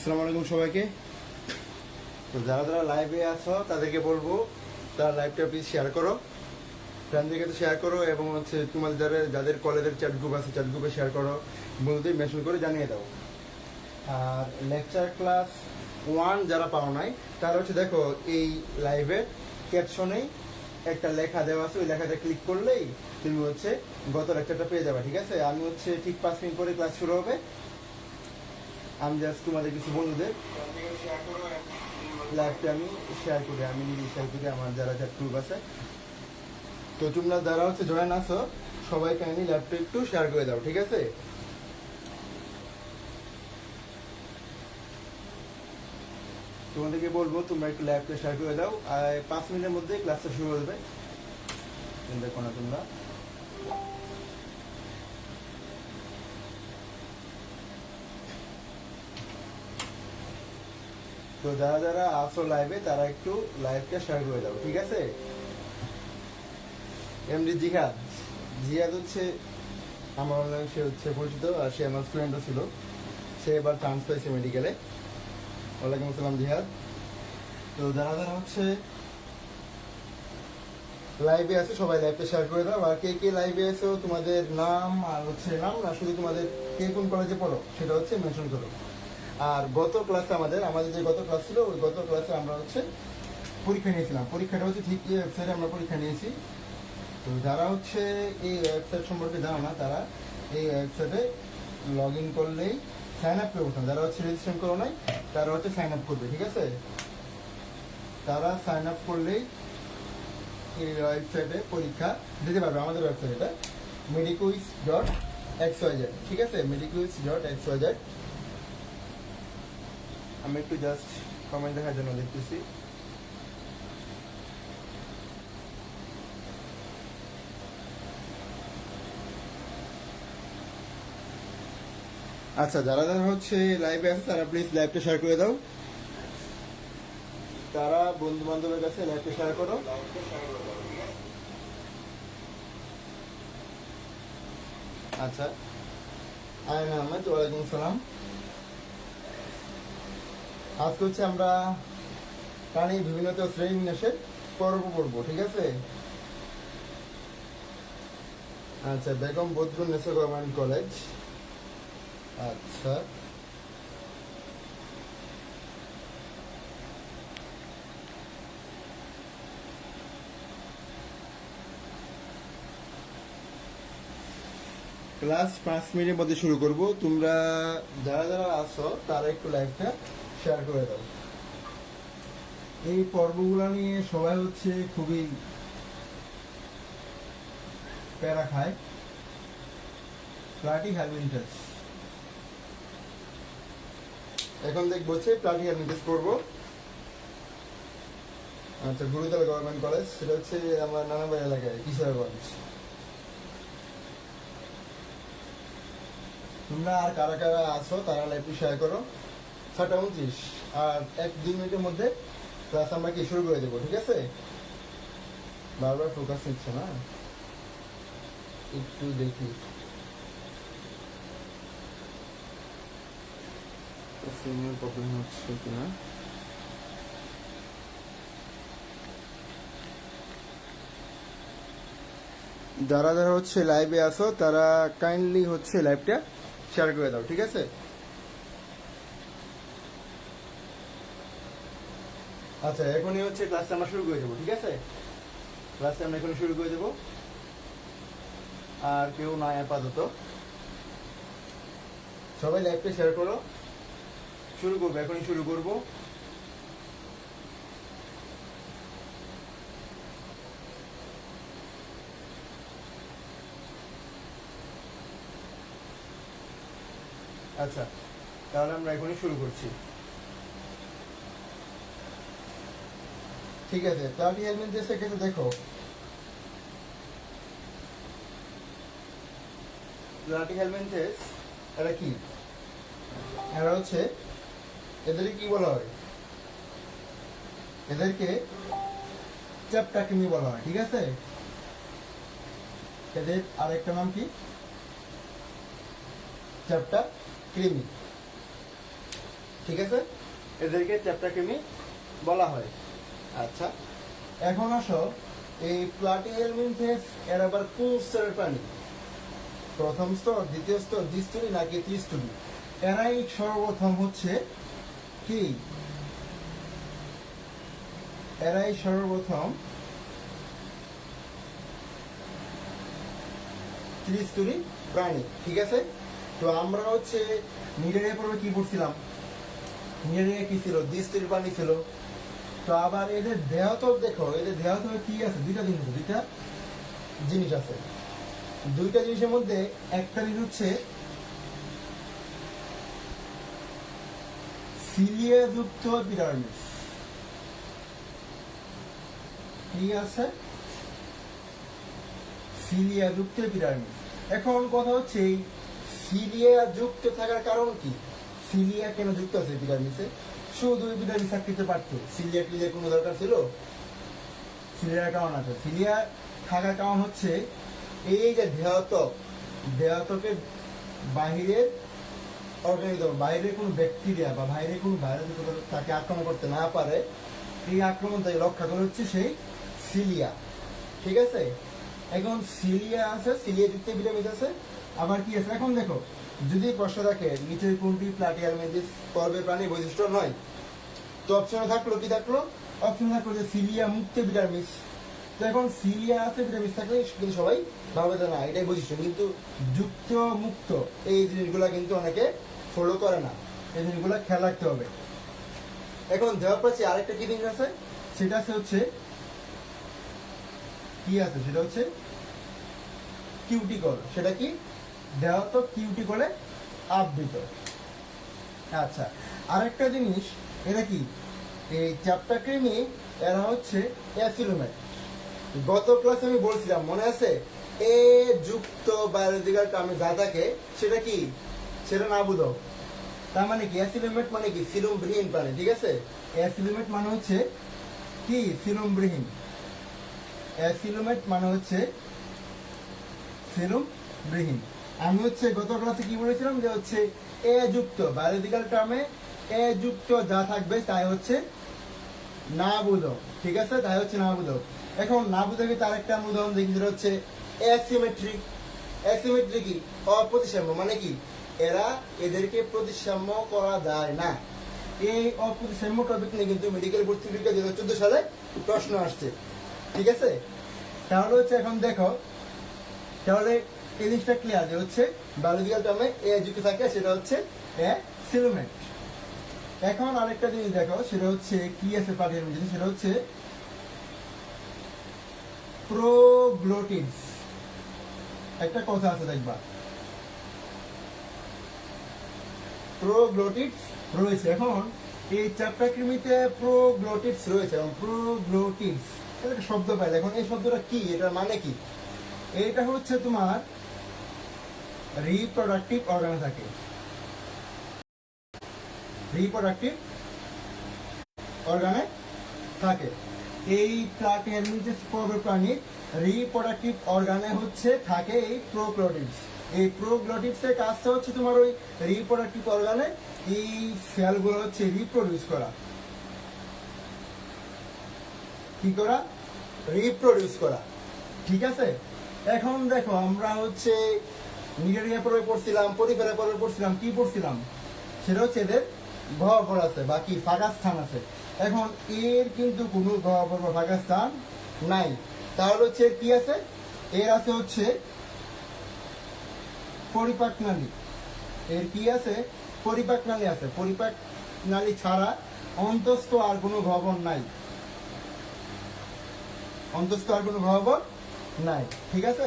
আসসালামু আলাইকুম সবাইকে। তো যারা যারা লাইভে আছো তাদেরকে বলবো তারা লাইভটা প্লিজ শেয়ার করো, ফ্রেন্ডদেরকে তো শেয়ার করো, এবং হচ্ছে তোমাদের যাদের কলেজের চ্যাট গ্রুপ আছে চ্যাট গ্রুপে শেয়ার করো, বন্ধুদের মেনশন করে জানিয়ে দাও। আর লেকচার ক্লাস 1 যারা পাও নাই তারা হচ্ছে দেখো এই লাইভের ক্যাপশনেই একটা লেখা দেওয়া আছে, ওই লেখাটা ক্লিক করলেই তুমি হচ্ছে গত লেকচারটা পেয়ে যাবে। ঠিক আছে, আমি হচ্ছে ঠিক 5 মিনিট পরে ক্লাস শুরু হবে। আমি জাস্ট তোমাদের কিছু বন্ধুদের লাইভটা আমি শেয়ার করি, আমি নিজে শেয়ার করি আমার যারা চ্যাট গ্রুপ আছে। তো তোমরা যারা হচ্ছে জয়েন আছো সবাই কাইন্ডলি লাইভটা একটু শেয়ার করে দাও, ঠিক আছে? তোমাদেরকে বলবো তোমরা একটু লাইভটা শেয়ার করে দাও, আর 5 মিনিটের মধ্যে ক্লাসটা শুরু হবে। দেখো না তোমরা, তো যারা যারা আসো লাইভে তারা একটু লাইভটা শেয়ার করে দাও, ঠিক আছে? এমডি জিহাদ, জিহাদ হচ্ছে আমার অনলাইন, সে হচ্ছে পরিচিত, আর সে আমার স্টুডেন্টও ছিল। সে এবার চান্স পেয়েছে মেডিকেলে। ওয়ালাইকুম আসসালাম জিহাদ। তো যারা যারা হচ্ছে লাইভে আছে সবাই লাইভটা শেয়ার করে দাও। আর কে কে লাইভে আছো তোমাদের নাম, আর হচ্ছে নাম না, শুধু তোমাদের কে কোন কলেজে পড়ো সেটা হচ্ছে মেনশন করো। আর গত ক্লাসে আমাদের যে গত ক্লাস ছিল, ওই গত ক্লাসে আমরা হচ্ছে পরীক্ষা নিয়েছিলাম। পরীক্ষাটা হচ্ছে ঠিক এই ওয়েবসাইটে আমরা পরীক্ষা নিয়েছি। তো যারা হচ্ছে এই ওয়েবসাইট সম্পর্কে জানো না তারা এই ওয়েবসাইটে লগ ইন করলেই সাইন আপ করে বলতাম। যারা হচ্ছে রেজিস্ট্রেশন করো নাই তারা হচ্ছে সাইন আপ করবে, ঠিক আছে? তারা সাইন আপ করলেই এই ওয়েবসাইটে পরীক্ষা দিতে পারবে। আমাদের ওয়েবসাইট এটা mediquiz.xyz, ঠিক আছে? mediquiz.xyz। আমি একটু জাস্ট কমেন্ট দেখার জন্য দেখতেছি। আচ্ছা, যারা যারা হচ্ছে লাইভে আছে তারা প্লিজ লাইভটা শেয়ার করে দাও। তারা বন্ধু বান্ধবের কাছে লাইভটা শেয়ার করো। আচ্ছা, আয়ন আহমেদ, ওয়ালাইকুম আসসালাম। আজকে হচ্ছে আমরা প্রাণী বিভিন্ন শ্রেণী বিন্যাসের পর্ব পড়বো, ঠিক আছে? আচ্ছা, বেগম বদরুন্নেসা গভর্নমেন্ট কলেজ। আচ্ছা, ক্লাস 5 মিনিটের মধ্যে শুরু করব। তোমরা যারা যারা আছো তারা একটু লাইভটা শেয়ার করে দাও। এই পর্বগুলো নিয়ে সবাই হচ্ছে খুবই প্যারা খায়। প্লাটি হ্যালমিনটাস, এখন দেখবো হচ্ছে প্লাটি হ্যালমিনটাস করবো। আচ্ছা, গুরুতলা গভর্নমেন্ট কলেজ, সেটা হচ্ছে আমার নানাবাড়ি এলাকায় কিশোরগঞ্জ। তোমরা আর কারা কারা আছো তারা লাইভটি শেয়ার করো। 6:29, আর 1-2 মিনিটের মধ্যে ক্লাস আমরা কি শুরু করে দেবো, ঠিক আছে? বারবার ফোকাস নিচ্ছে না, একটু দেখি সিগন্যাল প্রবলেম হচ্ছে কিনা। যারা যারা হচ্ছে লাইভে আসো তারা কাইন্ডলি হচ্ছে লাইভটা শেয়ার করে দাও, ঠিক আছে? আচ্ছা, এখনই হচ্ছে ক্লাসটা আমরা শুরু করে দেবো, ঠিক আছে? ক্লাসটা আমরা এখনই শুরু করে দেবো। আর কেউ নাই আপাতত, সবাই লাইভটা শেয়ার করো। শুরু করবো, এখনই শুরু করবো। আচ্ছা, তাহলে আমরা এখনই শুরু করছি, ঠিক আছে? প্লাটি হেলমেন্টেসের ক্ষেত্রে দেখো, প্লাটি হেলমেন্টেস এটা কি? এরা হচ্ছে, এদেরকে কি বলা হয়? এদেরকে চ্যাপ্টাকৃমি বলা হয়, ঠিক আছে? এদের আরেকটা নাম কি? চ্যাপ্টাকৃমি। ঠিক আছে, এদেরকে চ্যাপ্টাকৃমি বলা হয়। আচ্ছা, এখন আসো এই প্লাটিহেলমিনথেস এর আবার কোন স্তরের প্রাণী? প্রথম স্তর, দ্বিতীয় স্তর, দ্বিস্তরী নাকি ত্রিস্তরী? এরাই সর্বপ্রথম হচ্ছে কি, এরাই সর্বপ্রথম ত্রিস্তরী প্রাণী। ঠিক আছে, তো আমরা হচ্ছে নিডারিয়া পর্বে কি পড়ছিলাম? নিডারিয়া কি ছিল? দ্বিস্তরী প্রাণী ছিল। তো আবার এদের দেহ তো দেখো, এদের দেহ তো কি আছে? দুইটা জিনিস আছে। দুইটা জিনিসের মধ্যে একটা জিনিস হচ্ছে সিলিয়াযুক্ত এপিডার্মিস। কি আছে? সিলিয়াযুক্ত এপিডার্মিস। এখন কথা হচ্ছে এই সিলিয়া যুক্ত থাকার কারণ কি? সিলিয়া কেন যুক্ত আছে এপিডার্মিসে? শুধু এপিডার্মিস থাকতে পারতো, সিলিয়া ক্লিয়ার কোনো দরকার ছিল? সিলিয়ার কারণ আছে। সিলিয়া থাকার কারণ হচ্ছে এই যে দেহত্বকের বাহিরের অর্গানিজম, বাইরের কোনো ব্যাকটেরিয়া বা বাইরের কোনো ভাইরাস তাকে আক্রমণ করতে না পারে, এই আক্রমণ থেকে রক্ষা করে হচ্ছে সেই সিলিয়া। ঠিক আছে, এখন সিলিয়া আছে, সিলিয়া যুক্ত এপিডার্মিস আছে। আবার কি আছে? এখন দেখো, যদি প্রশ্ন থাকে নিচের কোনটি প্লাটিহেলমিনথেস পর্বের প্রাণী বৈশিষ্ট্য নয়, তো অপশনে থাকলো কি? অপশন থাকলো যে সিলিয়া মুক্ত এপিডার্মিস। তো এখন সিলিয়া আছে এপিডার্মিস থাকলে কিন্তু সবাই ভাবে যে না এটাই বৈশিষ্ট্য, কিন্তু যুক্ত মুক্ত এই জিনিসগুলা কিন্তু অনেকে ফলো করে না, এই জিনিসগুলো খেয়াল রাখতে হবে। এখন দেওয়ার পাশে আরেকটা কি জিনিস আছে, সেটা হচ্ছে কি আছে? সেটা হচ্ছে কিউটিকল। সেটা কি? দেহ তো কিউটিকলে আবৃত। আচ্ছা, আরেকটা জিনিস, এরা কি? এই চ্যাপ্টাকৃমি, এরা হচ্ছে অ্যাসিলোমেট। গত ক্লাসে আমি বলছিলাম, মনে আছে? এ যুক্ত বায়োলজিক্যাল টার্মে যা থাকে সেটা কি? সেটা না বুঝো। তার মানে কি? অ্যাসিলোমেট মানে কি? সিলোমবিহীন প্রাণী। ঠিক আছে, অ্যাসিলোমেট মানে হচ্ছে কি? সিলোমবিহীন। অ্যাসিলোমেট মানে হচ্ছে সিলোমবিহীন। আমি হচ্ছে গত ক্লাসে কি বলেছিলাম যে হচ্ছে এ যুক্ত বায়োলজিক্যাল টার্মে এ যুক্ত যা থাকবে তাই হচ্ছে না বুঝো। ঠিক আছে, তাই হচ্ছে না বুঝো। এখন না বুঝে তার একটা উদাহরণ দেখি, যেটা হচ্ছে অ্যাসিমেট্রিক। অ্যাসিমেট্রিক কি? অপ্রতিসাম্য। মানে কি? এদেরকে প্রতিসাম্য করা যায় না। এই অপ্রতিসাম্য টপিক নিয়ে কিন্তু মেডিকেল ভর্তি পরীক্ষা 2014 সালে প্রশ্ন আসছে। ঠিক আছে, তাহলে হচ্ছে এখন দেখো, তাহলে এই জিনিসটা ক্লিয়ার যে হচ্ছে বায়োলজিক্যাল টার্মে এ যুক্ত থাকে, সেটা হচ্ছে অ্যাসিলোমেট। এখন আরেকটা জিনিস দেখো, সেটা হচ্ছে কি আছে পাঠিয়ে মধ্যে, সেটা হচ্ছে প্রোগ্লোটিডস। একটা কথা আছে দেখবা, প্রোগ্লোটিডস রয়েছে। এখন এই চ্যাপ্টাকৃমিতে প্রোগ্লোটিডস রয়েছে, এবং প্রোগ্লোটিডস একটা শব্দ পাইলে, এখন এই শব্দটা কি? এটার মানে কি? এটা হচ্ছে তোমার রিপ্রোডাক্টিভ অর্গানে থাকে। রিপ্রোডাক্টিভ অর্গানে থাকে। এই প্লাটিহেলমিনথেস পর্বের প্রাণী রিপ্রোডাক্টিভ অর্গানে হচ্ছে থাকে এই প্রোগ্লোটিডস। এই প্রোগ্লোটিডস এর কাজটা হচ্ছে তোমার ওই রিপ্রোডাক্টিভ অর্গানে এই সেলগুলো হচ্ছে রিপ্রোডিউস করা। কি করা? রিপ্রোডিউস করা। ঠিক আছে, এখন দেখো, আমরা হচ্ছে নিডারিয়া পর্বে পড়ছিলাম, পরিফেরা পর্বে পড়ছিলাম, কি পড়ছিলাম? সেটা হচ্ছে এদের গহ্বর আছে বা কি ফাঁকা স্থান আছে। এখন এর কিন্তু কোনো গহ্বর বা ফাঁকা স্থান নাই। তাহলে হচ্ছে কি আছে? এর আছে হচ্ছে পরিপাক নালী। এর কি আছে? পরিপাক নালী আছে। পরিপাক নালী ছাড়া অন্তস্থ আর কোনো গহ্বর নাই। অন্তস্থ আর কোনো গহ্বর নাই। ঠিক আছে,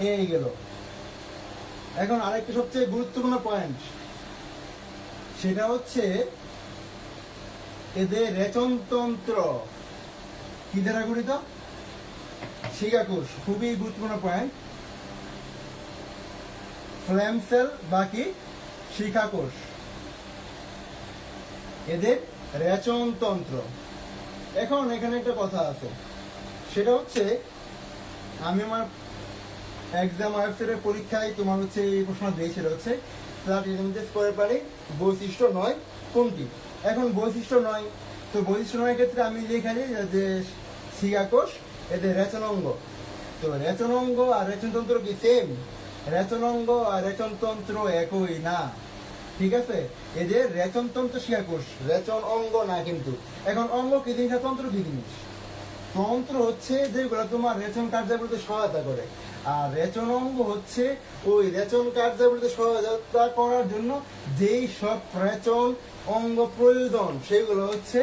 এই গেল। এখন আরেকটা সবচেয়ে গুরুত্বপূর্ণ পয়েন্ট, সেটা হচ্ছে এদের রেচনতন্ত্র কি দ্বারা গঠিত? শিকাকোষ। খুবই গুরুত্বপূর্ণ পয়েন্ট। ফ্ল্যাম সেল বা কি শিকাকোষ, এদের রেচনতন্ত্র। এখন এখানে একটা কথা আছে, সেটা হচ্ছে আমি আমার এক্সাম ওয়েবসাইটের পরীক্ষায় তোমার হচ্ছে এই প্রশ্ন দিই, সেটা হচ্ছে প্লাটিহেলমিনথেস পর্বের প্রাণী বৈশিষ্ট্য নয় কোনটি? এখন বৈশিষ্ট্য নয়, তো বৈশিষ্ট্য নয় ক্ষেত্রে আমি লিখালি যে শিকাকোষ এদের রেচনাঙ্গ। তো রেচনাঙ্গ আর রেচনতন্ত্র কি সেম? রেচনাঙ্গ আর রেচনতন্ত্র একই না, ঠিক আছে? এদের রেচনতন্ত্র শিকাকোষ, রেচন অঙ্গ না কিন্তু। এখন অঙ্গ কি জিনিস আর তন্ত্র কি জিনিস? তন্ত্র হচ্ছে যেগুলো তোমার রেচন কার্যাবলীতে সহায়তা করে, আর রেচন অঙ্গ হচ্ছে ওই রেচন কার্যাবলীতে সহায়তা করার জন্য যেই সব রেচন অঙ্গ প্রয়োজন সেগুলো হচ্ছে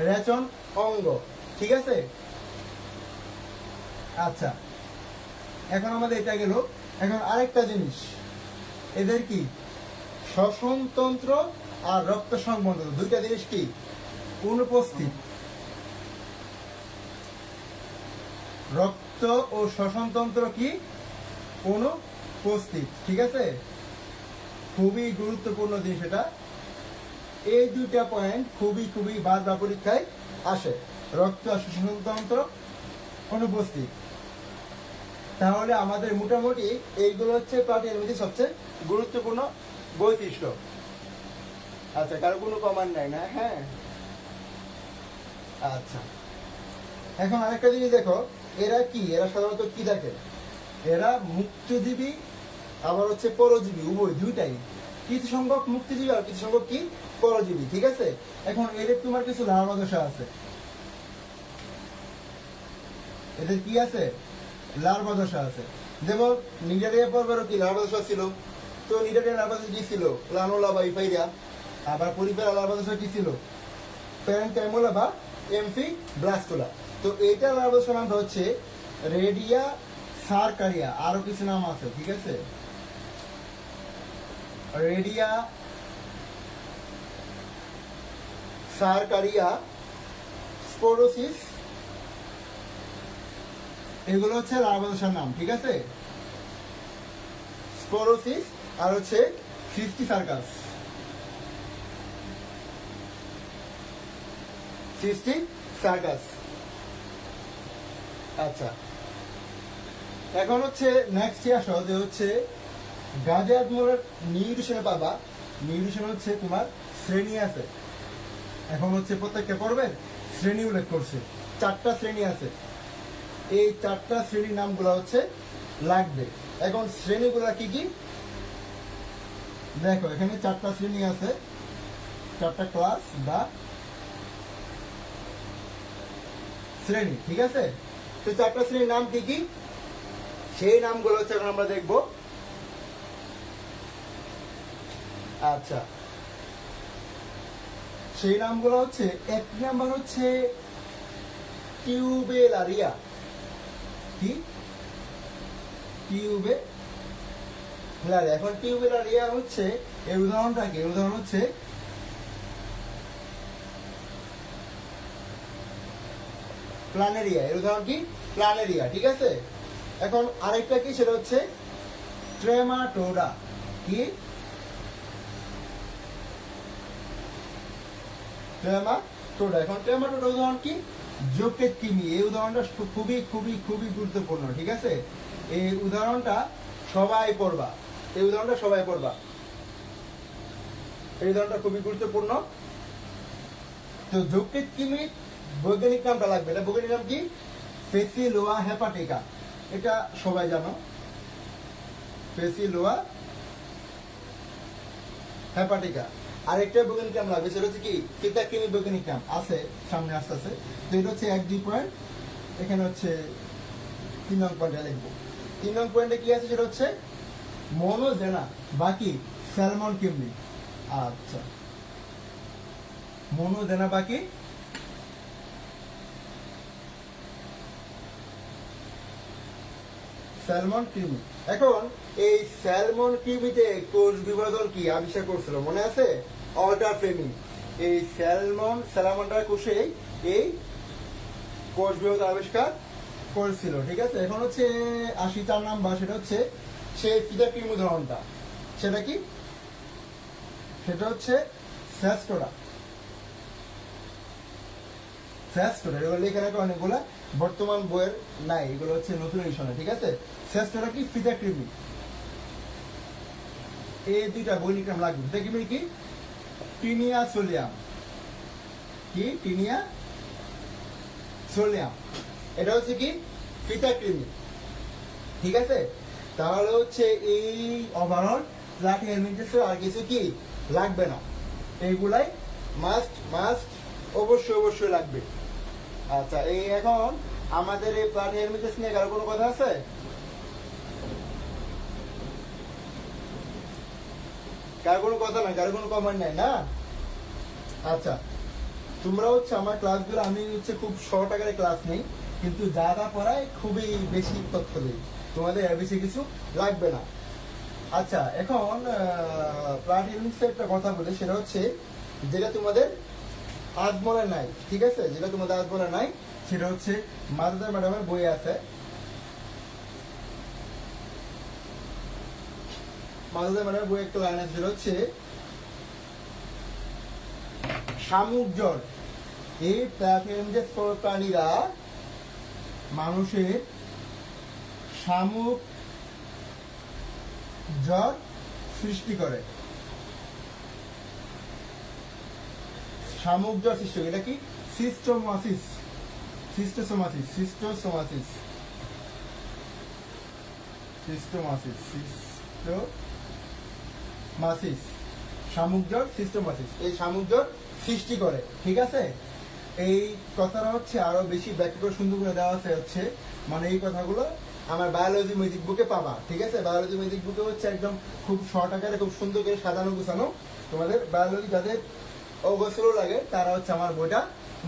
রেচন অঙ্গ, ঠিক আছে? আচ্ছা, এখন আমাদের এটা গেল। এখন আরেকটা জিনিস, এদের কি শ্বসনতন্ত্র আর রক্ত সংবন্ধন দুইটা জিনিস কি অনুপস্থিত। রক্ত ও শ্বসনতন্ত্র কি অনুপস্থিত, ঠিক আছে? খুবই গুরুত্বপূর্ণ জিনিস এটা। এই দুইটা পয়েন্ট খুবই খুবই বারবার পরীক্ষায় আসে, রক্ত আর শ্বসনতন্ত্র অনুপস্থিত। তাহলে আমাদের মোটামুটি এইগুলো হচ্ছে প্রাণীর মধ্যে সবচেয়ে গুরুত্বপূর্ণ বৈশিষ্ট্য। আচ্ছা, কারো কোনো কমান্ড নাই না? হ্যাঁ, আচ্ছা। এখন আরেকটা জিনিস দেখো, এরা কি, এরা সাধারণত কি দেখে? এরা মুক্তজীবী আবার হচ্ছে পরজীবী, উভয় দুইটাই। কিছু সংখ্যক মুক্তজীবী আর কিছু সংখ্যক কি পরজীবী, ঠিক আছে? এখন এদের তোমার কিছু লার্ভা দশা আছে, এদের কি আছে? লার্ভা দশা আছে। যেমন নিডারিয়া পর্বেরও কি লার্ভা দশা ছিল? তো নিডারিয়া লার্ভা দশা কি ছিল? প্লানোলা বা ইফাইরিয়া। আবার পরিফেরা লার্ভা দশা কি ছিল? প্যারেনকাইমোলা বা এমফি ব্লাস্টোলা। তো এইটা লার্ভা দশার নামটা হচ্ছে রেডিয়া সারকারিয়া, আরো কিছু নাম আছে, ঠিক আছে? রেডিয়া সারকারিয়া, স্পোরোসিস, এগুলো হচ্ছে লার্ভা দশার নাম, ঠিক আছে? স্পোরোসিস আর হচ্ছে সিস্টি সার্কাস, সিস্টি সার্কাস। আচ্ছা, এখন হচ্ছে নেক্সট আসো যে হচ্ছে গাজার মোড়ের নিউট্রিশনে পাবা। নিউট্রিশন হচ্ছে তোমার শ্রেণী আছে, এখন হচ্ছে প্রত্যেকটা পড়বেন শ্রেণী উল্লেখ করছে, 4টা শ্রেণী আছে। এই 4টা শ্রেণীর নামগুলো হচ্ছে লাগবে। এখন শ্রেণীগুলা কি কি দেখো, এখানে 4টা শ্রেণী আছে, 4টা ক্লাস বা শ্রেণী, ঠিক আছে? তো 4টা শ্রেণীর নাম কি কি, সেই নামগুলো হচ্ছে এখন আমরা দেখব। আচ্ছা, সেই নামগুলো হচ্ছে, এক নাম্বার হচ্ছে টিউবেলারিয়া। কি? টিউবেলারিয়া। এখন টিউবেলারিয়া হচ্ছে এর উদাহরণটা কি? উদাহরণ হচ্ছে প্ল্যানেরিয়া। এর উদাহরণ কি? প্ল্যানেরিয়া, ঠিক আছে? এখন আরেকটা কি, সেটা হচ্ছে ট্রেমাটোডা। কি? ট্রেমাটোডা। এখন ট্রেমাটোডা উদাহরণ কি? যকৃৎ কৃমি। এই উদাহরণটা খুবই খুবই খুবই গুরুত্বপূর্ণ, ঠিক আছে? এই উদাহরণটা সবাই পড়বা, এই উদাহরণটা সবাই পড়বা, এই উদাহরণটা খুবই গুরুত্বপূর্ণ। তো যকৃৎ কৃমি বৈজ্ঞানিক নামটা লাগবে। এটা বৈজ্ঞানিক নাম কি? ফেসিলোয়া হেপাটিকা। এটা সবাই জানো, ফেসিলোয়া হেপাটিকা। আরেকটা বৈজ্ঞানিক নাম লাগবে, সেটা হচ্ছে কি? ফিতাকৃমি বৈজ্ঞানিক নাম আছে, সামনে আসতেছে। তো এটা হচ্ছে 1-2 পয়েন্ট, এখানে হচ্ছে 3 নং পয়েন্টে লিখবো। 3 নং পয়েন্টে কি আছে, সেটা হচ্ছে মনোজেনা বাকি স্যালমন কিমনি। আচ্ছা, মনোজেনা বাকি স্যালমন কৃমি। এখন এই স্যালমন কৃমিতে কোষ বিভাজন কি আবিষ্কার করছিল মনে আছে? অল্টার ফ্লেমিং। এই স্যালামন্ডার কোষে এই কোষ বিভাজন আবিষ্কার করেছিল, ঠিক আছে? এখন হচ্ছে 84 নাম্বার, সেটা হচ্ছে সেই ফিতাকৃমি উদাহরণটা। সেটা কি? সেটা হচ্ছে স্যাস্টোরা। স্যাস্টোরা এগুলো লেখা রাখা অনেকগুলো, বর্তমান বইয়ের নাই, এগুলো হচ্ছে নতুন এডিশনে, ঠিক আছে? স্যাস্টোরা কি? ফিতাকৃমি। এই দুইটা বৈজ্ঞানিক নাম লাগবে। ফিতাকৃমি কি? Tinea solium. কি টিনিয়া সোলিয়াম, এটা হচ্ছে কি ফিতা কৃমি। ঠিক আছে, তাহলে হচ্ছে এই ওভারঅল ফ্ল্যাট হেলমেট আর কিছু কি লাগবে না, এইগুলাই মাস্ট মাস্ট অবশ্যই অবশ্যই লাগবে। আচ্ছা, এই এখন আমাদের এই ফ্ল্যাট হেলমেট নিয়ে কারো কোনো কথা আছে? কারো কোনো কথা নাই, কারো কোনো কমেন্ট নাই না? আচ্ছা, তোমরা হচ্ছে আমার ক্লাসগুলো আমি হচ্ছে খুব শর্ট আকারে ক্লাস নেই, কিন্তু যা যা পড়ায় খুবই বেশি তথ্য দিই, তোমাদের এর বেশি কিছু লাগবে না। আচ্ছা, এখন প্লান্ট ইউনিটসের একটা কথা বলি, সেটা হচ্ছে যেটা তোমাদের আজ মনে নাই, ঠিক আছে, যেটা তোমাদের আজ মনে নাই সেটা হচ্ছে মাদার ম্যাডামের বই আছে, মাদার ম্যাডামের বই একটা লাইন আছে, সেটা হচ্ছে শামুক জ্বর, এই প্লাটিহেলমিনথেস প্রাণীরা মানুষের শামুক জ্বর সৃষ্টি করে। শামুক জ্বর সৃষ্টি করে, এটা কি সিস্টোমাসিস, সিস্টোসোমাসিস, সিস্টোসোমাসিস, সিস্টোমাসিস, সিস্টোমাসিস, শামুক জ্বর সিস্টোমাসিস, এই শামুক জ্বর সৃষ্টি করে। ঠিক আছে, এই কথাটা হচ্ছে আরো বেশি ব্যাখ্যা করে সুন্দর করে দেওয়া আছে, হচ্ছে মানে এই কথাগুলো আমার বায়োলজি ম্যাজিক বুকে পাবা। ঠিক আছে, বায়োলজি ম্যাজিক বুকে হচ্ছে একদম খুব শর্ট আকারে খুব সুন্দর করে সাজানো গুছানো। তোমাদের বায়োলজি যাদের অবসর লাগে তারা হচ্ছে আমার বইটা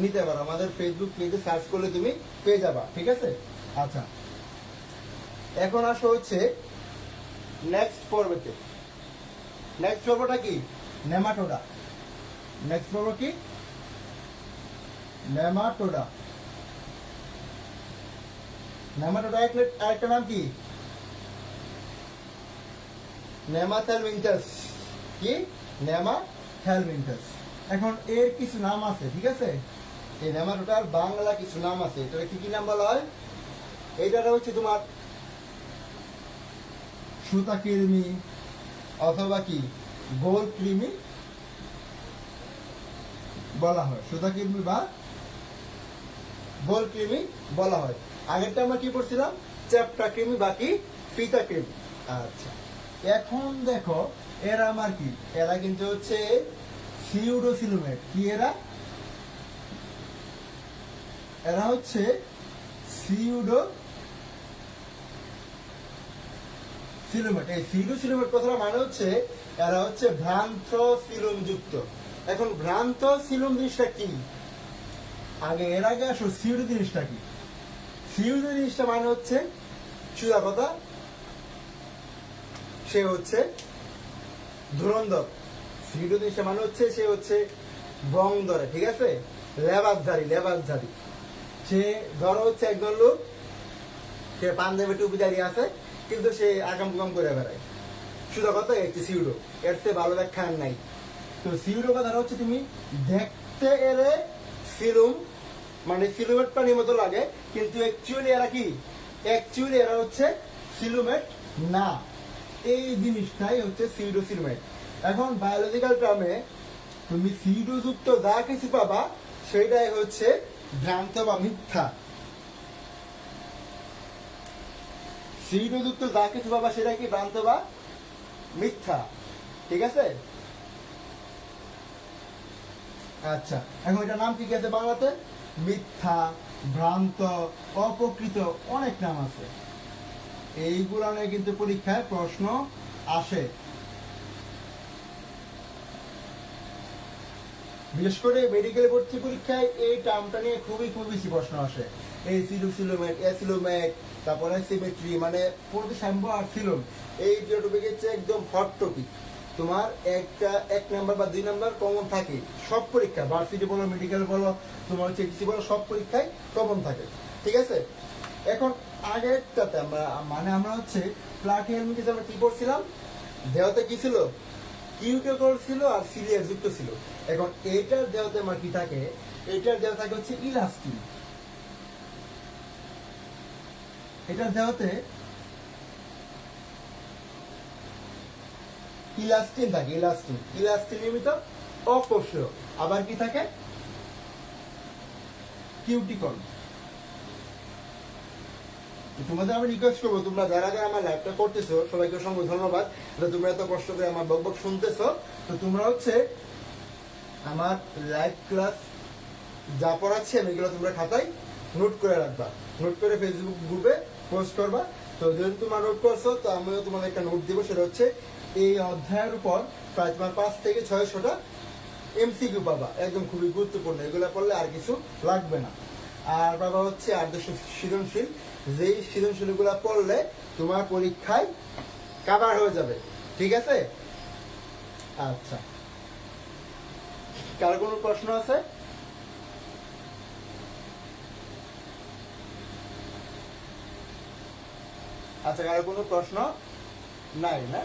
নিতে পারো, আমাদের ফেসবুক পেজে সার্চ করলে তুমি পেয়ে যাবা। ঠিক আছে, আচ্ছা এখন আসো হচ্ছে নেক্সট পর্বতে। নেক্সট পর্বটা কি? নেমাটোডা। নেক্সট পর্ব কি? নেমাটোডা। নেমাটোডা আরেকটা নাম কি? নেমাথ্যালমিনথাস। কি? নেমাথ্যালমিনথাস। এখন এর কিছু নাম আছে, ঠিক আছে, এই নেমাটোডার বাংলা কিছু নাম আছে, এটা কি কি নাম বলা হয়? এইটা হচ্ছে তোমার সুতাকৃমি অথবা কি গোল কৃমি বলা হয়, সুতাকৃমি বা গোল কৃমি বলা হয়। আগেরটা আমরা কি পড়ছিলাম? চ্যাপ্টা কৃমি বা কি ফিতা কৃমি। আচ্ছা, এখন দেখো এরা আমার কি, এরা কিন্তু হচ্ছে সিউডোসিলুমেট। কি এরা? এরা হচ্ছে সিউডোসিলুমেট। এই সিউডোসিলুমেট কথাটা মানে হচ্ছে এরা হচ্ছে ভ্রান্ত সিলুম যুক্ত। এখন ভ্রান্ত সিলুম জিনিসটা কি? আগে এর আগে আসো সিউডো জিনিসটা কি? সিউডো জিনিসটা মানে হচ্ছে সোজা কথা, সে হচ্ছে ধুরন্ধর। সিউডো জিনিসটা মানে হচ্ছে সে হচ্ছে বং ধরে, ঠিক আছে, লেবাসধারী। সে ধরো হচ্ছে একজন লোক, সে পাঞ্জাবি টুপি দাঁড়িয়ে আছে, কিন্তু সে আকাম কুকাম করে বেড়ায়, সোজা কথা একটি সিউডো। এর চেয়ে ভালো ব্যাখ্যা আর নাই। তো সিউডো কথাটা হচ্ছে তুমি দেখতে এলে সিলুম মানে সিলুমেট প্রাণীর মতো লাগে, কিন্তু অ্যাকচুয়ালি এরা কি? অ্যাকচুয়ালি এরা হচ্ছে সিলুমেট না। এই জিনিসটাই হচ্ছে সিউডোসিলুমেট। এখন বায়োলজিক্যাল টার্মে তুমি সিউডোযুক্ত যা কিছু পাবা সেটাই হচ্ছে ভ্রান্ত বা মিথ্যা। সিউডোযুক্ত যা কিছু পাবা সেটা কি ভ্রান্ত বা মিথ্যা। ঠিক আছে, আচ্ছা এখন এটার নাম কি কি আছে বাংলাতে? মিথ্যা, ভ্রান্ত, অপ্রকৃত, অনেক নাম আছে। এইগুলো নিয়ে কিন্তু পরীক্ষায় প্রশ্ন আসে, বিশেষ করে মেডিকেল ভর্তি পরীক্ষায় এই টার্মটা নিয়ে খুবই বেশি প্রশ্ন আসে। এই সিলুসিলোমেট, এসিলোমেট, তারপরে সিমেট্রি, মানে প্রতিসাম্য আর সিলোম, এই দুটো টপিক হচ্ছে একদম হট টপিক। তোমার এক নাম্বার বা 2 নাম্বার কমন থাকে সব পরীক্ষা, ভার্সিটি বলো, মেডিকেল বলো, তোমার হচ্ছে কিছু বলো, সব পরীক্ষায় কমন থাকে। ঠিক আছে, এখন আগেরটাতে আমরা হচ্ছে প্লাটিহেলমিনথেস আমরা কি করছিলাম? দেহতে কি ছিল? কিউটিকল ছিল আর সিলিয়া যুক্ত ছিল। এখন এটার দেহতে আমার কি থাকে? এটার দেহ থাকে হচ্ছে ইলাস্টিন। এটার দেহতে ইলাস্টিন থাকে, ইলাস্টিন নির্মিত অকোষীয়। আবার কি থাকে? কিউটিকল। তোমাদের আমি রিকোয়েস্ট করবো, তোমরা যারা যারা আমার লাইভটা করতেছো সবাইকে অসংখ্য ধন্যবাদ, তোমরা এত কষ্ট করে আমার বকবক শুনতেছো। তো তোমরা হচ্ছে আমার লাইভ ক্লাস যা পড়াচ্ছি আমি এগুলো তোমরা খাতায় নোট করে রাখবা, নোট করে ফেসবুক গ্রুপে পোস্ট করবা। তো যেহেতু তোমরা নোট করছো, তো আমিও তোমাদের একটা নোট দিব, সেটা হচ্ছে এই অধ্যায়ের উপর প্রায় তোমার 5 থেকে 600টা এমসিকিউ পাবা, একদম খুবই গুরুত্বপূর্ণ। এগুলো পড়লে আর কিছু লাগবে না। আর বাবা হচ্ছে আদর্শ সৃজনশীল, যেই সৃজনশীলগুলো পড়লে তোমার পরীক্ষায় কভার হয়ে যাবে, ঠিক আছে? আচ্ছা, কার কোনো প্রশ্ন আছে? আচ্ছা, কারো কোনো প্রশ্ন নাই না?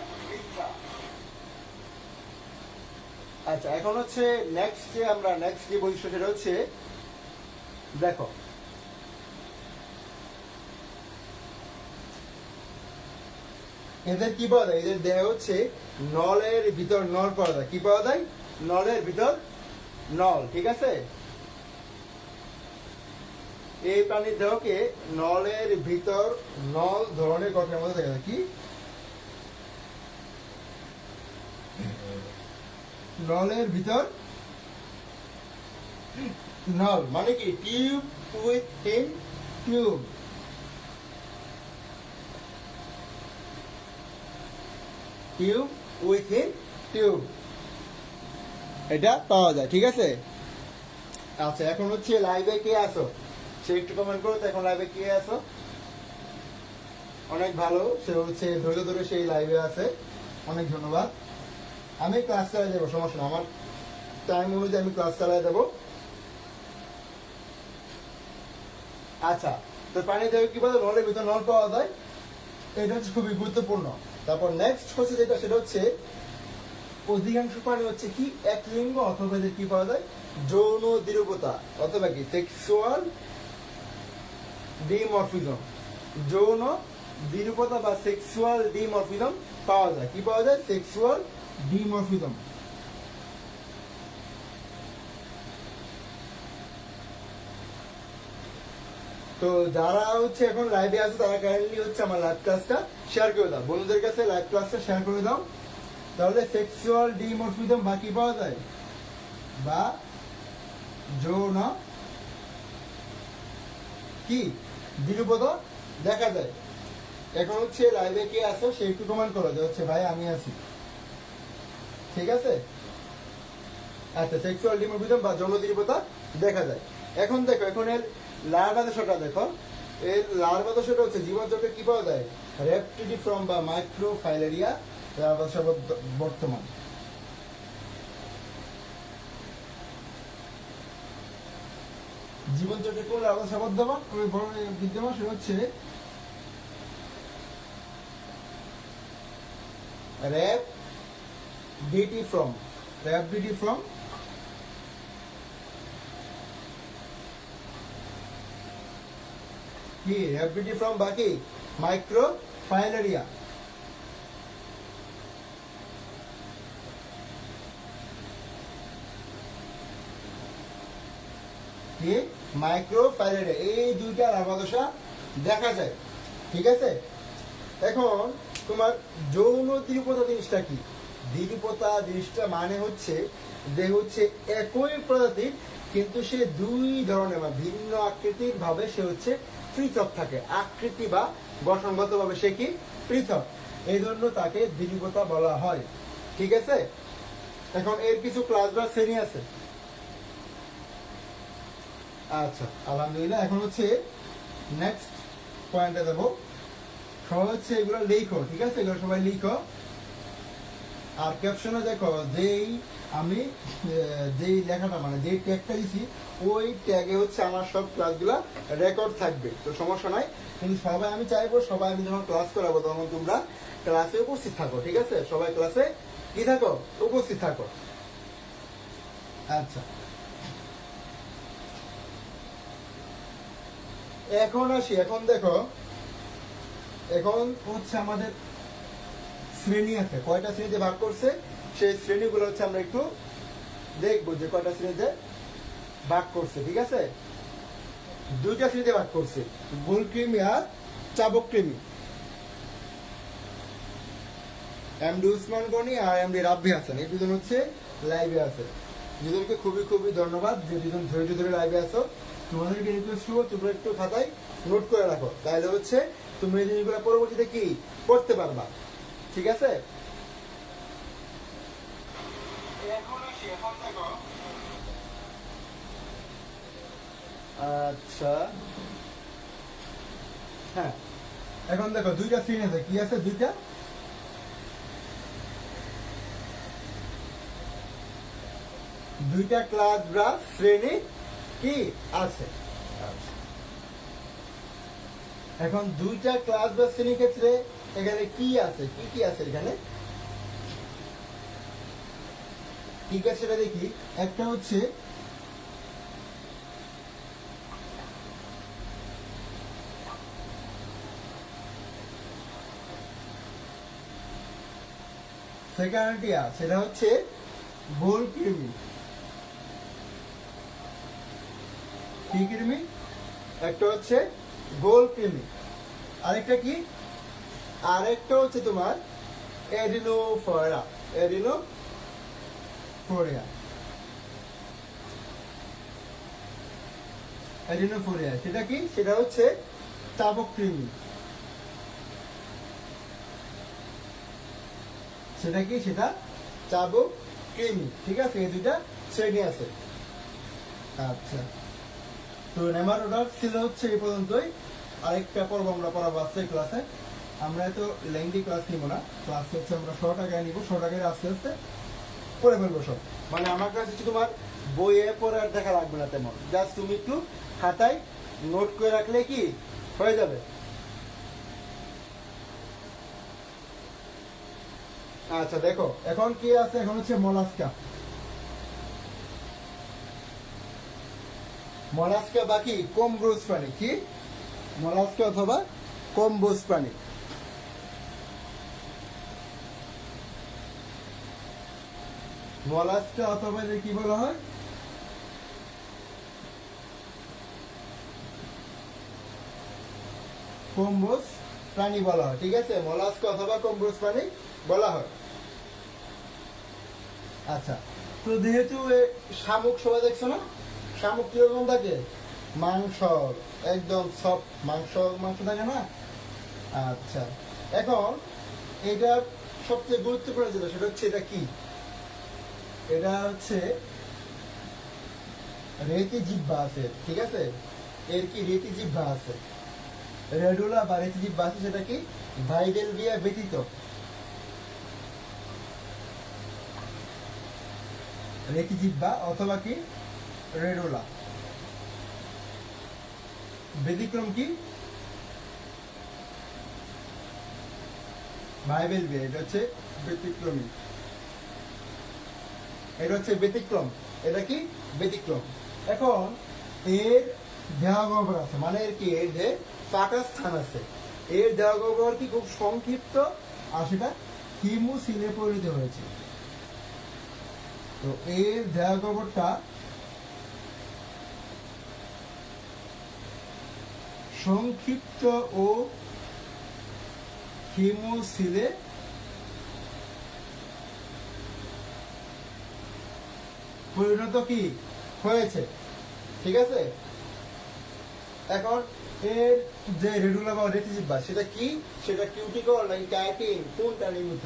আচ্ছা, এখন হচ্ছে নেক্সট যে বৈশিষ্ট্য সেটা হচ্ছে, দেখো এদের কি পাওয়া যায়? এদের দেহ হচ্ছে নলের ভিতর নল পাওয়া যায়। কি পাওয়া যায়? নলের ভিতর নল, ঠিক আছে? এই প্রাণীর দেহকে নলের ভিতর নল ধরনের গঠনের মধ্যে দেখা যায়। কি? নলের ভিতর নল মানে কি? Tube with in tube. Tube with in tube, এটা পাওয়া যায়, ঠিক আছে? আচ্ছা, এখন হচ্ছে লাইভে কে আসো সে একটু কমেন্ট করো তো। এখন লাইভে কে আসো? অনেক ভালো, সে হচ্ছে ধৈর্য ধরে সেই লাইভে আছে, অনেক ধন্যবাদ। আমি ক্লাস চালিয়ে যাবো, সমস্যা না, আমার টাইম অনুযায়ী আমি ক্লাস চালিয়ে যাবো। আচ্ছা, তো পানি দেবে কি বলে? নলের ভিতর নল পাওয়া যায়, এটা হচ্ছে খুবই গুরুত্বপূর্ণ। তারপর নেক্সট হচ্ছে যেটা, সেটা হচ্ছে অধিকাংশ প্রাণী হচ্ছে কি এক লিঙ্গ, অথবা যে কি পাওয়া যায় যৌন দ্বিরূপতা, অথবা কি সেক্সুয়াল ডিমরফিজম। যৌন দ্বিরূপতা বা সেক্সুয়াল ডিমরফিজম পাওয়া যায়। কি পাওয়া যায়? সেক্সুয়াল ডিমরফিজম। তো যারা হচ্ছে এখন লাইভে আছে তারা কাইন্ডলি হচ্ছে আমার লাইভ ক্লাসটা শেয়ার করে দাও, বন্ধুদের কাছে লাইভ ক্লাসটা শেয়ার করে দাও। তাহলে সেক্সুয়াল ডিমরফিজম বা কি পাওয়া যায়? বা যৌন কি দ্বিরূপতা দেখা যায়। এখন হচ্ছে লাইভে কে আছে সে একটু কমেন্ট করো যে হচ্ছে ভাই আমি আছি, ঠিক আছে? আচ্ছা, সেক্সুয়াল ডিমরফিজম বা যৌন দ্বিরূপতা দেখা যায়। এখন দেখো, এখন এর লার্ভাদশাটা দেখো। এর লার্ভাদশাটা হচ্ছে জীবনচক্রে কি পাওয়া যায়? রেপটিডিফর্ম বা মাইক্রোফাইলেরিয়া লার্ভাদশা বর্তমান। জীবনচক্রে কোন লার্ভাদশা বিদ্যমান সেটা হচ্ছে র্যাপডিডিফর্ম। র্যাপডিডিফর্ম কি? র্যাপডিডিফর্ম বা কি মাইক্রোফাইলেরিয়া। কি? মাইক্রোফাইলেরিয়া, এই দুইটা লার্ভাদশা দেখা যায়, ঠিক আছে? এখন তোমার যৌন দ্বিরূপতা জিনিসটা কি? দ্বিরূপতা জিনিসটা মানে হচ্ছে যে হচ্ছে একই প্রজাতির কিন্তু সে দুই ধরনের বা ভিন্ন আকৃতির ভাবে সে হচ্ছে পৃথক থাকে, আকৃতি বা গঠনগত ভাবে সে কি পৃথক, এই জন্য তাকে দ্বিরূপতা বলা হয়, ঠিক আছে? এখন এর কিছু ক্লাস বা শ্রেণী আছে। আচ্ছা, আলহামদুলিল্লাহ। এখন হচ্ছে নেক্সট পয়েন্টে দেবো। সবাই হচ্ছে এগুলো লিখো, ঠিক আছে? এগুলো সবাই লিখো। আর ক্যাপশনে দেখো যেই আমি যেই লেখাটা মানে যেই ট্যাগটা দিছি ওই ট্যাগে হচ্ছে আমার সব ক্লাসগুলা রেকর্ড থাকবে, তো সমস্যা নাই। কিন্তু সবাই আমি চাইবো সবাই আমি যখন ক্লাস করাবো তখন তোমরা ক্লাসে উপস্থিত থাকো, ঠিক আছে? সবাই ক্লাসে কি থাকো? উপস্থিত থাকো। আচ্ছা, এখন আসি। এখন দেখো, এখন হচ্ছে আমাদের শ্রেণী আছে, কয়টা শ্রেণীতে ভাগ করছে সেই শ্রেণীগুলো হচ্ছে আমরা একটু দেখবো যে কয়টা শ্রেণীতে ভাগ করছে, ঠিক আছে? দুইটা শ্রেণীতে ভাগ করছে, গোল কৃমি আর চাবক কৃমি। এমডি উসমান গনি আর এমডি রাব্বি হাসান, এই দুজন হচ্ছে লাইভে আছে। দুজনকে খুবই খুবই ধন্যবাদ যে দুজন ধৈর্য ধরে লাইভে আসো। তোমাদেরকে রিকোয়েস্ট করবো তোমরা একটু খাতায় নোট করে রাখো, তাহলে হচ্ছে তুমি এই জিনিসগুলো পরবর্তীতে কি করতে পারবা। ঠিক আছে? আচ্ছা, হ্যাঁ, এখন দেখো দুইটা শ্রেণী আছে। কি আছে? দুইটা ক্লাস বা শ্রেণী কি আছে। আচ্ছা, এখন দুইটা ক্লাস বা শ্রেণী ক্ষেত্রে এখানে কি আছে, কি আছে এখানে কি আছে সেটা দেখি। একটা হচ্ছে সেকেন্ডটিয়া, সেটা হচ্ছে গোল কৃমি। কি কৃমি? একটা হচ্ছে গোল কৃমি, আরেকটা কি? আরেকটা হচ্ছে তোমার এডিনোফোরা। এডিনোফোরিয়া সেটা কি? সেটা হচ্ছে চাবক কৃমি। সেটা কি? সেটা চাবক কৃমি। ঠিক আছে, এই দুইটা শ্রেণী আছে। আচ্ছা, তো নেমাটোডা ছিল হচ্ছে এই পর্যন্তই। আরেকটা পর্ব আমরা পড়াবো আজকে ক্লাসে। আমরা এত লেংদি ক্লাস নিব না, ক্লাস হচ্ছে আমরা শর্ট আকারে নিব, শর্ট আকারে আস্তে আস্তে পড়ে ফেলবো সব। মানে আমার কাছে হচ্ছে তোমার বইয়ে পড়ে আর দেখা লাগবে না তেমন, জাস্ট তুমি একটু খাতায় নোট করে রাখলে কি হয়ে যাবে। আচ্ছা দেখো, এখন কি আছে? এখন হচ্ছে মলাস্কা। মলাস্কা বাকি কম্বোজ প্রাণী। কি? মলাস্কা অথবা কম্বোজ প্রাণী। মলাস্কা অথবা কি বলা হয়? কম্বোজ প্রাণী বলা হয়। ঠিক আছে, মলাস্কা অথবা কম্বোজ প্রাণী বলা হয়। আচ্ছা, তো যেহেতু শামুক সবাই দেখছো না, শামুক কিরকম থাকে? মাংস, একদম সফট মাংস থাকে না? আচ্ছা, এখন এটা সবচেয়ে গুরুত্বপূর্ণ যেটা, সেটা হচ্ছে এটা কি? এটা হচ্ছে রেতি জিহ্বা আছে। ঠিক আছে, এর কি রেতি জিহ্বা আছে, রেডুলা বা রেতি জিহ্বা আছে। সেটা কি? ভাইডেলভিয়া ব্যতীত রেতি জিহ্বা অথবা কি রেডুলা। ব্যতিক্রম কি? ভাইবেলভিয়া। এটা হচ্ছে ব্যতিক্রমী, এটা হচ্ছে ব্যতিক্রম। এটা কি? ব্যতিক্রম। এখন এর দেহগহ্বর আছে, মানে এর কি? এর যে ফাঁকা স্থান আছে, এর দেহগহ্বর কি খুব সংক্ষিপ্ত আর সেটা হিমোসিলে পরিণত হয়েছে। তো এর দেহগহ্বরটা সংক্ষিপ্ত ও হিমোসিলে পরিণত কি হয়েছে। ঠিক আছে, এখন এর যে রেডুলা বা রেতিজিহ্বা সেটা কি? সেটা কিউটিকল নাকি কাইটিন, কোনটা নির্মিত?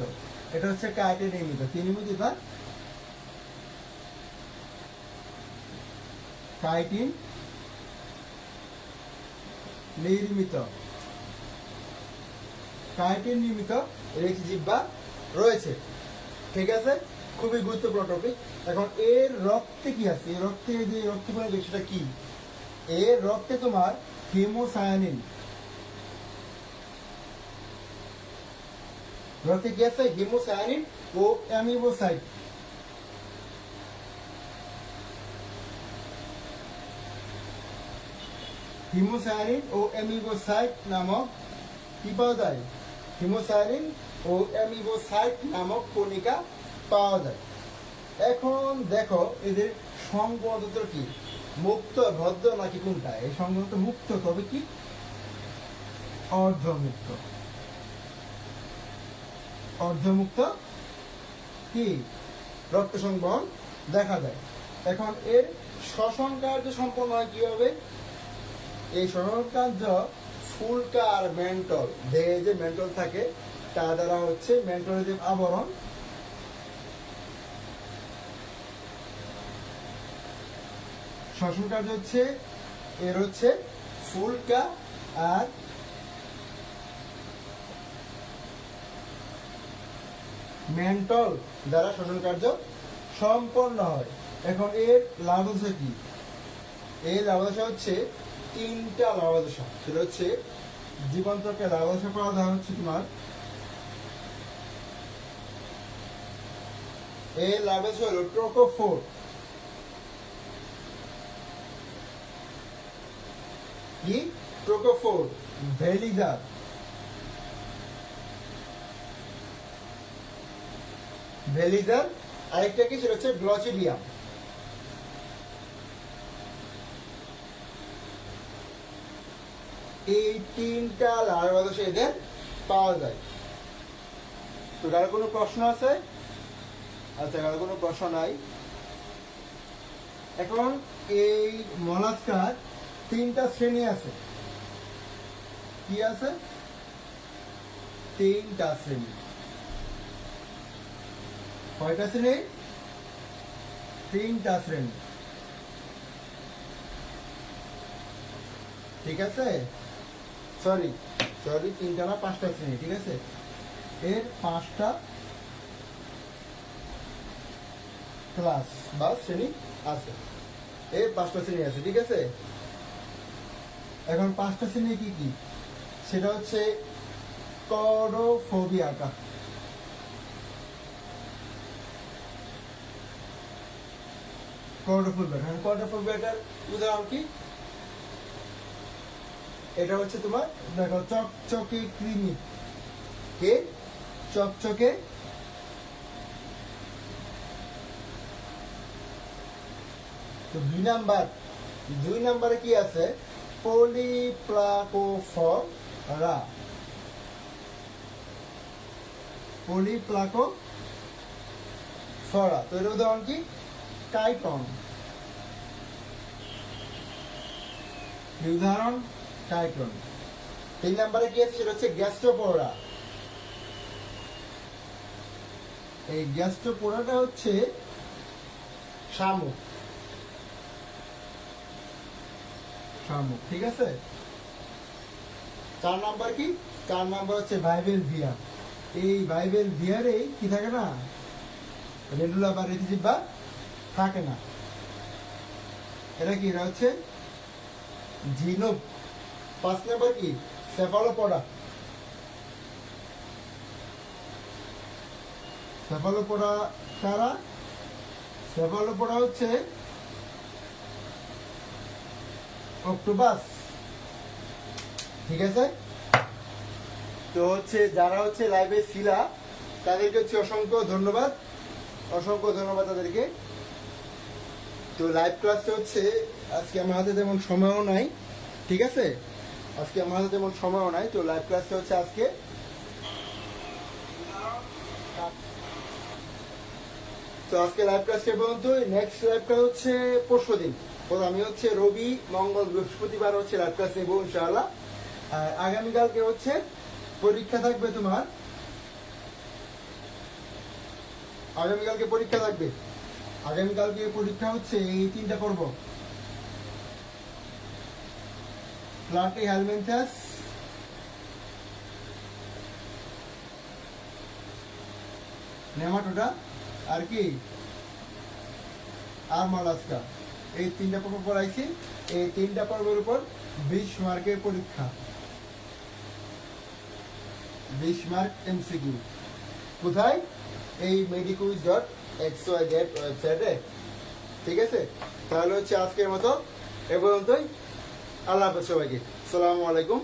এটা হচ্ছে কাইটিন নির্মিত। কি নির্মিত? এটা কাইটিন নির্মিত। কাইটিন নির্মিত রেতিজিহ্বা রয়েছে। ঠিক আছে, খুবই গুরুত্বপূর্ণ টপিক। এখন এর রক্তে কি আছে? এই রক্তে যে রক্তকণিকা সেটা কি? এর রক্তে তোমার হিমোসায়ানিন। রক্তে কি আছে? হিমোসায়ানিন ও অ্যামিবোসাইট। হিমোসায়ানিন ও অ্যামিবোসাইট নামক কি পাওয়া যায়? হিমোসায়ানিন ও অ্যামিবোসাইট নামক কণিকা পাওয়া যায়। এখন দেখো এদের সংবদ্ধতা কি? মুক্ত ভদ্র নাকি কোনটা? এই সংগ্রহ মুক্ত, তবে কি অর্ধমুক্ত। অর্ধমুক্ত কি রক্ত সংবহন দেখা যায়। এখন এর শ্বসন কার্য সম্পন্ন হয় কিভাবে? এই শ্বসন কার্য ফুলকা আর মেন্টল, দেহে যে মেন্টল থাকে তা দ্বারা হচ্ছে মেন্টলের যে আবরণ, শ্বসন কার্য হচ্ছে এর হচ্ছে ফুলকা আর মেন্টল দ্বারা শ্বসন কার্য সম্পন্ন হয়। এখন এর লাভদশা কি? এর লাভদশা হচ্ছে তিনটা লাভদশা। সেটা হচ্ছে জীবনচক্রে লাভদশা করা দেওয়া হচ্ছে তোমার, এর লাভদশা হলো ট্রোকোফোর, কি ট্রোকোফোর, ভেলিজার, ভেলিজার, আরেকটা কি সেটা হচ্ছে গ্লচিডিয়াম। এই তিনটা লার্ভাদশা এদের পাওয়া যায়। তো কারো কোনো প্রশ্ন আছে? আচ্ছা, কারো কোনো প্রশ্ন নাই। এখন এই মলাস্কার তিনটা শ্রেণী আছে। কি আছে? তিনটা শ্রেণী। কয়টা শ্রেণী? তিনটা শ্রেণী। ঠিক আছে, সরি তিনটা না পাঁচটা শ্রেণী। ঠিক আছে, এর পাঁচটা ক্লাস বা শ্রেণী আছে, এর পাঁচটা শ্রেণী আছে। ঠিক আছে, এখন পাঁচটা শ্রেণী কি কি সেটা হচ্ছে করোফোবিয়াটা, করোফোবিয়াটার উদাহরণ কি? এটা হচ্ছে তোমার দেখো চকচকে কৃমি, কে চকচকে তো দুই নাম্বারে কি আছে? পলিপ্লাকোফরা, পলিপ্লাকোফরা। তো এর উদাহরণ কি? কাইটন, উদাহরণ কাইটন। 3 নম্বরে কি আছে? সেটা হচ্ছে গ্যাস্ট্রোপোরা। এই গ্যাস্ট্রোপোরাটা হচ্ছে শামুক। ঠিক আছে। 4 নাম্বার কি? 4 নাম্বার হচ্ছে ভাইবেল ভিয়া। এই ভাইবেল ভিয়ারে কি থাকে না, রেডুলা বা রেথিজিবা থাকে না। এটা কি? এটা হচ্ছে জিনোপ। 5 নাম্বার কি? সেফালোপোডা। সেফালোপোডা কারা? সেফালোপোডা হচ্ছে অক্টোপাস। ঠিক আছে, তো হচ্ছে যারা হচ্ছে লাইভে ছিলা তাদেরকে হচ্ছে অসংখ্য ধন্যবাদ তাদেরকে। তো লাইভ ক্লাসটা হচ্ছে আজকে আমার হাতে তেমন সময়ও নাই। ঠিক আছে, আজকে আমার হাতে তেমন সময়ও নাই। তো লাইভ ক্লাসটা হচ্ছে আজকে লাইভ ক্লাসটা পর্যন্ত। নেক্সট লাইভটা হচ্ছে পরশুদিন। আমি হচ্ছে রবি, মঙ্গল, বৃহস্পতিবার হচ্ছে লাইভ ক্লাস নেবো ইনশাআল্লাহ। আর আগামীকালকে হচ্ছে পরীক্ষা থাকবে তোমার, আগামীকালকে পরীক্ষা হচ্ছে এই 3টা পর্ব: প্লাটি হেলমিনথাস, নেমাটোডা আর কি আর মলাস্কা। এই 3টা পর্ব পড়াইছি। এই 3টা পর্বের উপর 20 মার্কের পরীক্ষা, 20 মার্ক এমসিকিউ। কোথায়? এই mediquiz.xyz ওয়েবসাইটে। ঠিক আছে, তাহলে হচ্ছে আজকের মতো এ পর্যন্তই। আল্লাহ হাফেজ সবাইকে। আসসালামু আলাইকুম।